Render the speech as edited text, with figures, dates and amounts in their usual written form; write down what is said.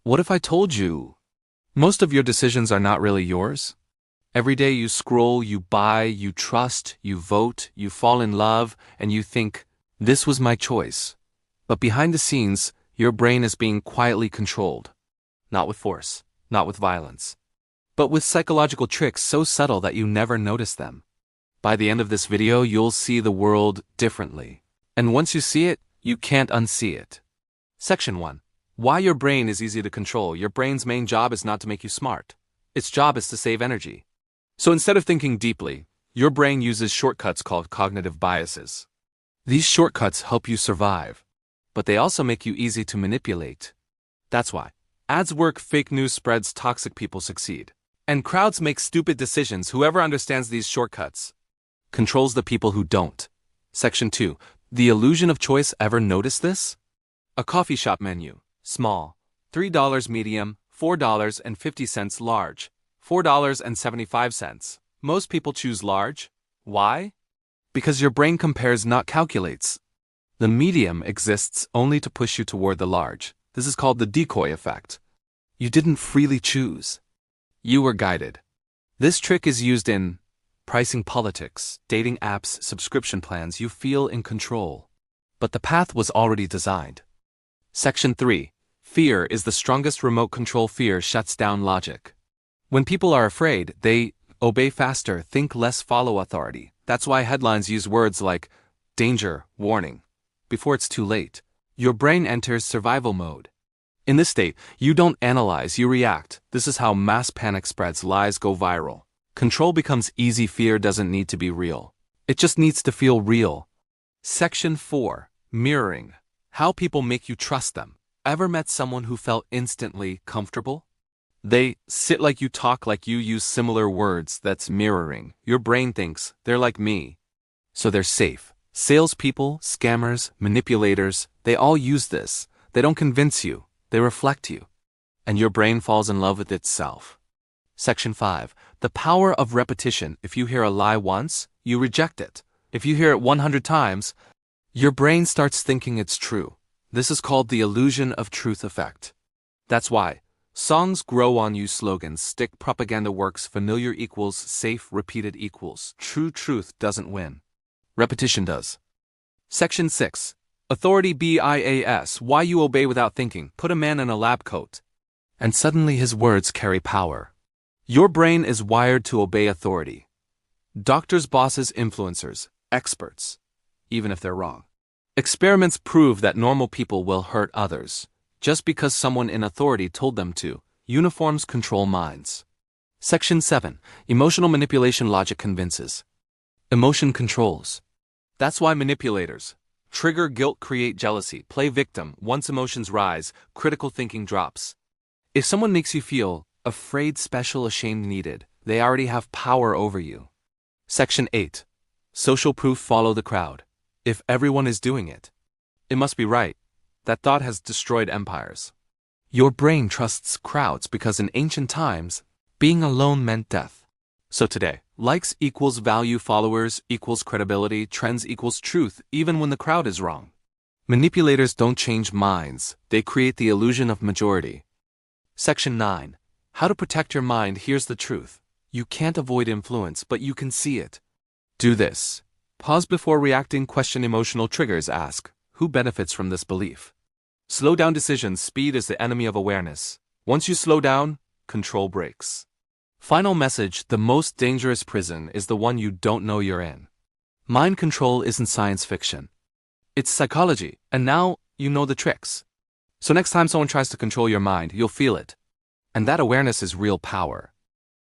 What if I told you most of your decisions are not really yours? Every day you scroll, you buy, you trust, you vote, you fall in love, and you think, this was my choice. But behind the scenes, your brain is being quietly controlled. Not with force, not with violence, but with psychological tricks so subtle that you never notice them. By the end of this video, you'll see the world differently. And once you see it, you can't unsee it. Section 1. Why your brain is easy to control. Your brain's main job is not to make you smart. Its job is to save energy. So instead of thinking deeply, your brain uses shortcuts called cognitive biases. These shortcuts help you survive, but they also make you easy to manipulate. That's why ads work, fake news spreads, toxic people succeed. And crowds make stupid decisions. Whoever understands these shortcuts controls the people who don't. Section 2. The illusion of choice. Ever notice this? A coffee shop menu. Small. $3 medium, $4.50 large, $4.75. Most people choose large. Why? Because your brain compares, not calculates. The medium exists only to push you toward the large. This is called the decoy effect. You didn't freely choose. You were guided. This trick is used in pricing, politics, dating apps, subscription plans. You feel in control. But the path was already designed. Section 3. Fear is the strongest remote control. Fear shuts down logic. When people are afraid, they obey faster, think less, follow authority. That's why headlines use words like danger, warning. Before it's too late, your brain enters survival mode. In this state, you don't analyze, you react. This is how mass panic spreads, lies go viral. Control becomes easy. Fear doesn't need to be real. It just needs to feel real. Section 4. Mirroring. How people make you trust them. Ever met someone who felt instantly comfortable? They sit like you, talk like you, use similar words. That's mirroring. Your brain thinks, they're like me, so they're safe. Salespeople, scammers, manipulators, they all use this. They don't convince you, they reflect you. And your brain falls in love with itself. Section 5. The power of repetition. If you hear a lie once, you reject it. If you hear it 100 times, your brain starts thinking it's true. This is called the illusion of truth effect. That's why songs grow on you, slogans stick, propaganda works, familiar equals safe, repeated equals true. Truth doesn't win. Repetition does. Section 6. Authority bias. Why you obey without thinking. Put a man in a lab coat, and suddenly his words carry power. Your brain is wired to obey authority. Doctors, bosses, influencers, experts, even if they're wrong. Experiments prove that normal people will hurt others just because someone in authority told them to. Uniforms control minds. Section 7. Emotional manipulation. Logic convinces. Emotion controls. That's why manipulators trigger guilt, create jealousy, play victim. Once emotions rise, critical thinking drops. If someone makes you feel afraid, special, ashamed, needed, they already have power over you. Section 8. Social proof. Follow the crowd. If everyone is doing it, it must be right. That thought has destroyed empires. Your brain trusts crowds because in ancient times, being alone meant death. So today, likes equals value, followers equals credibility, trends equals truth, even when the crowd is wrong. Manipulators don't change minds, they create the illusion of majority. Section 9. How to protect your mind. Here's the truth. You can't avoid influence, but you can see it. Do this. Pause before reacting, question emotional triggers, ask, who benefits from this belief? Slow down decisions. Speed is the enemy of awareness. Once you slow down, control breaks. Final message. The most dangerous prison is the one you don't know you're in. Mind control isn't science fiction. It's psychology, and now you know the tricks. So next time someone tries to control your mind, you'll feel it. And that awareness is real power.